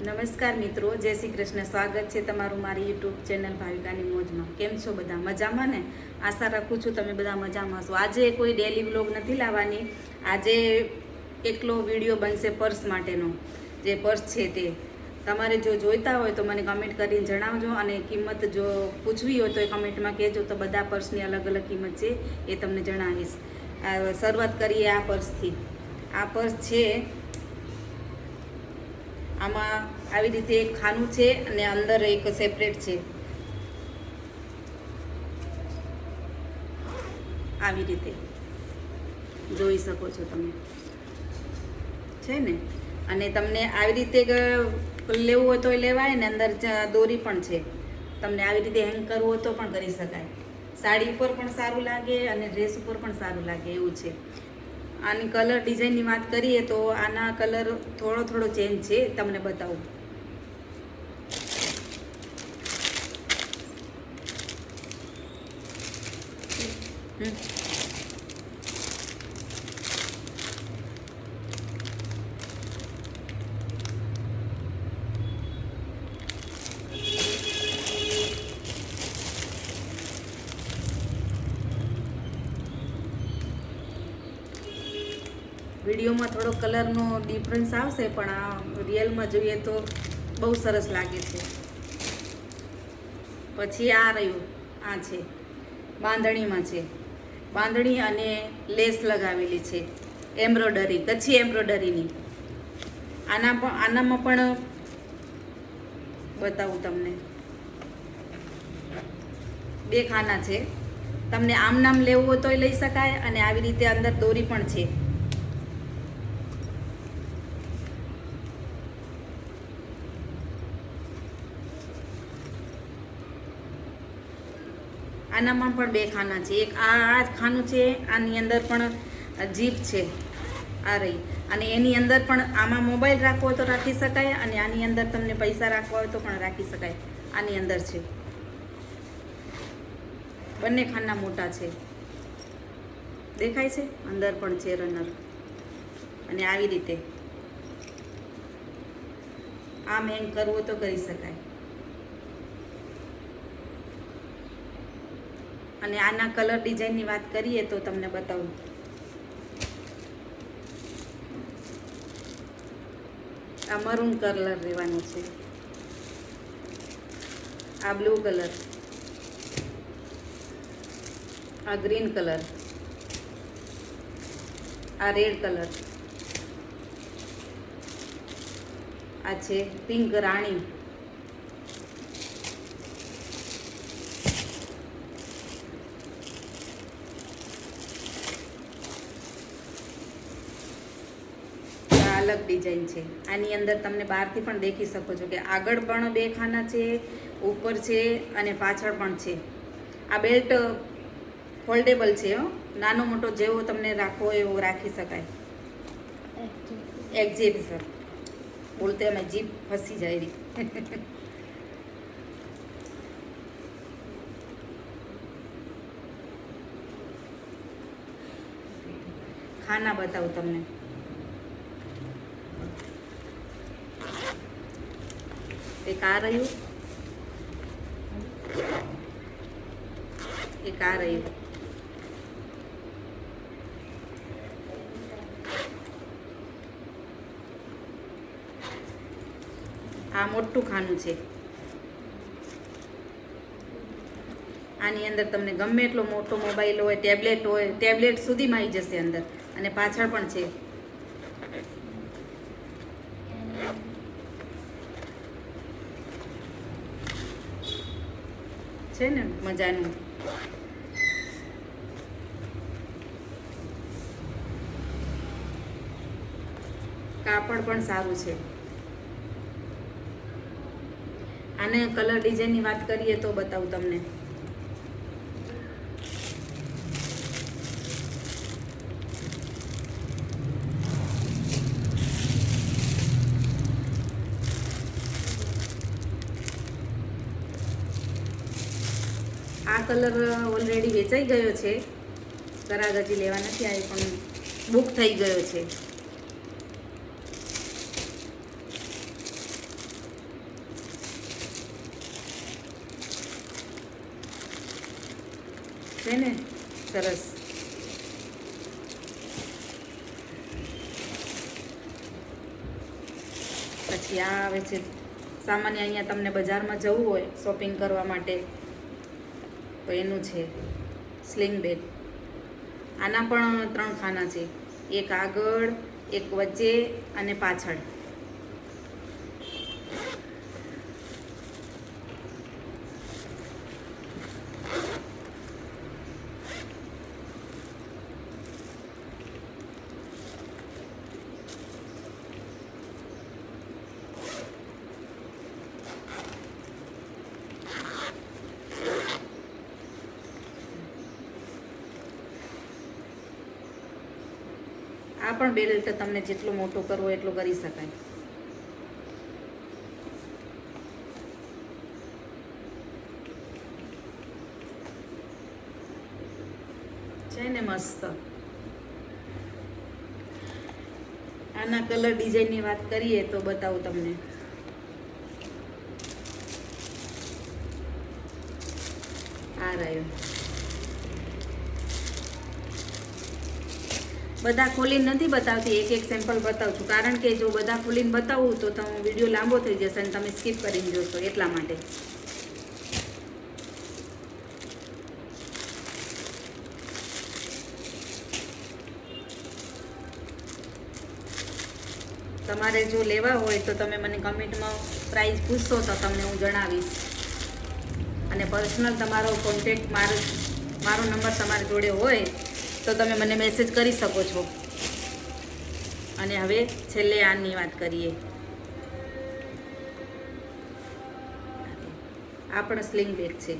નમસ્કાર મિત્રો, જય શ્રી કૃષ્ણ. સ્વાગત છે તમારું મારી યુટ્યુબ ચેનલ ભાવિકાની મોજમાં. કેમ છો બધા? મજામાં ને? આશા રાખું છું તમે બધા મજામાં છો. આજે કોઈ ડેલી વ્લોગ નથી લાવવાની. આજે એકલો વિડીયો બનશે પર્સ માટેનો. જે પર્સ છે તે તમારે જો જોઈતા હોય તો મને કમેન્ટ કરીને જણાવજો, અને કિંમત જો પૂછવી હોય તો એ કમેન્ટમાં કહેજો. તો બધા પર્સની અલગ અલગ કિંમત છે એ તમને જણાવીશ. શરૂઆત કરીએ આ પર્સથી. આ પર્સ છે, આમાં આવી રીતે એક ખાનું છે અને અંદર એક સેપરેટ છે. આવી રીતે જોઈ શકો છો તમે, છે ને. અને તમને આવી રીતે લેવું હોય તો લેવાય ને. અંદર દોરી પણ છે. તમને આવી રીતે હેંગ કરવું હોય તો પણ કરી શકાય. સાડી ઉપર પણ સારું લાગે અને ડ્રેસ ઉપર પણ સારું લાગે એવું છે. આની કલર ડિઝાઇનની વાત કરીએ તો આના કલર થોડો ચેન્જ છે, તમને બતાવું. વિડીયોમાં થોડો કલરનો ડિફરન્સ આવશે, પણ આ રિયલમાં જોઈએ તો બહુ સરસ લાગે છે. પછી આ રહ્યું, આ છે બાંધણીમાં છે. બાંધણી અને લેસ લગાવેલી છે, એમ્બ્રોડરી, કચ્છી એમ્બ્રોડરીની. આનામાં પણ બતાવું તમને. બે ખાના છે. તમને આમ નામ લેવું હોય તોય લઈ શકાય, અને આવી રીતે અંદર દોરી પણ છે. આનામાં પણ બે ખાના છે. એક આ ખાનું છે, આની અંદર પણ જીપ છે, આ રહી. અને એની અંદર પણ આમાં મોબાઈલ રાખવો હોય તો રાખી શકાય, અને આની અંદર તમને પૈસા રાખવા હોય તો પણ રાખી શકાય. આની અંદર છે. બંને ખાના મોટા છે, દેખાય છે. અંદર પણ છે રનર. અને આવી રીતે આમ હેંગ કરવું તો કરી શકાય. અને આના કલર ડિઝાઇનની વાત કરીએ તો તમને બતાવું. આ મરૂન કલર રહેવાનો છે, આ બ્લુ કલર, આ ગ્રીન કલર, આ રેડ કલર, આ છે પિંક રાણી, અલગ ડિઝાઇન છે. આની અંદર તમને બહારથી પણ દેખી શકો છો કે આગળ પણ બે ખાના છે, ઉપર છે અને પાછળ પણ છે. આ બેલ્ટ ફોલ્ડેબલ છે, નાનો મોટો જેવો તમને રાખવો હોય એવો રાખી શકાય. એક્ઝેક્ટ સર બોલતે અમે જીભ ફસી જાય રહી. ખાના બતાવું તમને. એક આ રહ્યું, એક આ રહ્યું. આ મોટું ખાનું છે. આની અંદર તમને ગમે એટલો મોટો મોબાઈલ હોય, ટેબ્લેટ હોય, ટેબ્લેટ સુધીમાં આવી જશે અંદર. અને પાછળ પણ છે ને મજાનું. કાપડ પણ સારું છે. આને કલર ડિઝાઇનની વાત કરીએ તો બતાવું તમને. આ કલર ઓલરેડી વેચાઈ ગયો છે, ગરાગ હજી લેવા નથી આવી, પણ બુક થઈ ગયો છે. છે ને સરસ. પછી આ આવે છે સામાન્ય અહીંયા તમને બજારમાં જવું હોય શોપિંગ કરવા માટે તો એનું છે સ્લિંગ બેગ. આના પણ 3 ખાના છે, એક આગળ, એક વચ્ચે અને પાછળ. આ પણ બેલ્ટ તમને જેટલું મોટું કરવું એટલું કરી શકાય. છે ને મસ્ત. આના કલર ડિઝાઇનની વાત કરીએ તો બતાવું તમને. આ રહ્યું. બધા ખોલીને નથી બતાવતી, એક સેમ્પલ બતાવું છું, કારણ કે જો બધા ખોલીને બતાવું તો વિડીયો લાંબો થઈ જશે અને તમે સ્કીપ કરીને જોશો, એટલા માટે. તમારે જો લેવા હોય તો તમે મને કમેન્ટમાં પ્રાઇસ પૂછશો તો તમને હું જણાવીશ. અને પર્સનલ તમારો કોન્ટેક્ટ મારો નંબર તમારી જોડે હોય તો તમે મને મેસેજ કરી શકો છો. અને હવે છેલ્લે આની વાત કરીએ. આ પણ સ્લિંગ બેગ છે.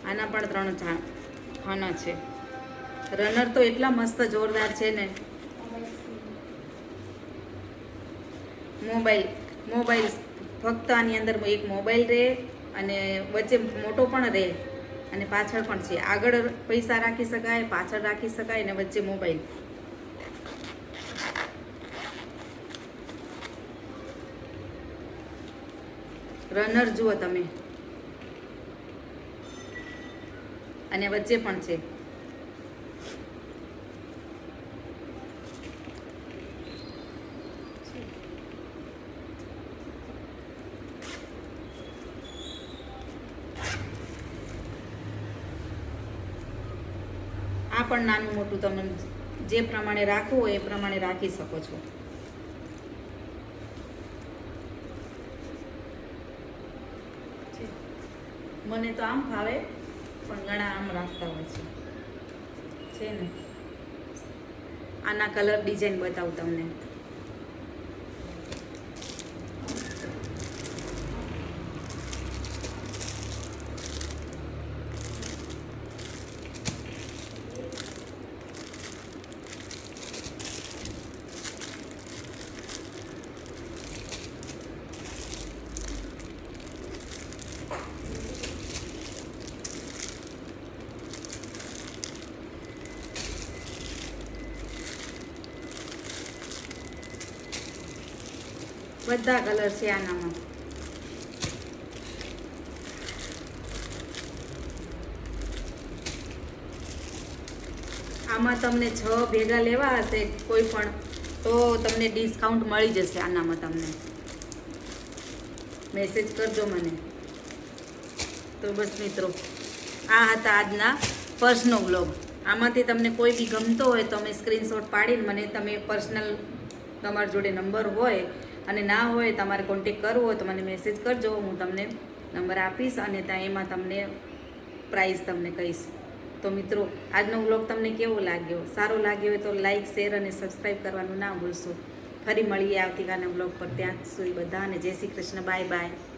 આના પણ 3 ખાના છે. રનર તો એટલા મસ્ત જોરદાર છે ને. મોબાઈલ ફક્ત આની અંદર એક મોબાઈલ રહે અને વચ્ચે મોટો પણ રહે અને પાછળ પણ છે. આગળ પૈસા રાખી શકાય, પાછળ રાખી શકાય અને વચ્ચે મોબાઈલ. રનર જુઓ તમે, અને વચ્ચે પણ છે. આ પણ નાનું મોટું તમે જે પ્રમાણે રાખવું હોય એ પ્રમાણે રાખી શકો છો. મને તો આમ ફાવે, પણ ઘણા આમ રાખતા હોય છે ને. આના કલર ડિઝાઇન બતાવું તમને. બધા કલર છે આનામાં. આમાં તમને 6 ભેગા લેવા હશે કોઈ પણ તો તમને ડિસ્કાઉન્ટ મળી જશે. આનામાં તમને મેસેજ કરજો મને. તો બસ મિત્રો, આ હતા આજના પર્સનો વ્લોગ. આમાંથી તમને કોઈ બી ગમતો હોય તો અમે સ્ક્રીનશોટ પાડીને મને તમે પર્સનલ તમારી જોડે નંબર હોય અને ના હોય તમારે કોન્ટેક કરવો હોય તો મને મેસેજ કરજો. હું તમને નંબર આપીશ અને ત્યાં એમાં તમને પ્રાઇસ તમને કહીશ. તો મિત્રો, આજનો વ્લોગ તમને કેવો લાગ્યો? સારો લાગ્યો હોય તો લાઇક, શેર અને સબસ્ક્રાઈબ કરવાનું ના ભૂલશો. ફરી મળીએ આવતીકાલના વ્લોગ પર. ત્યાં સુધી બધાને જય શ્રી કૃષ્ણ. Bye bye.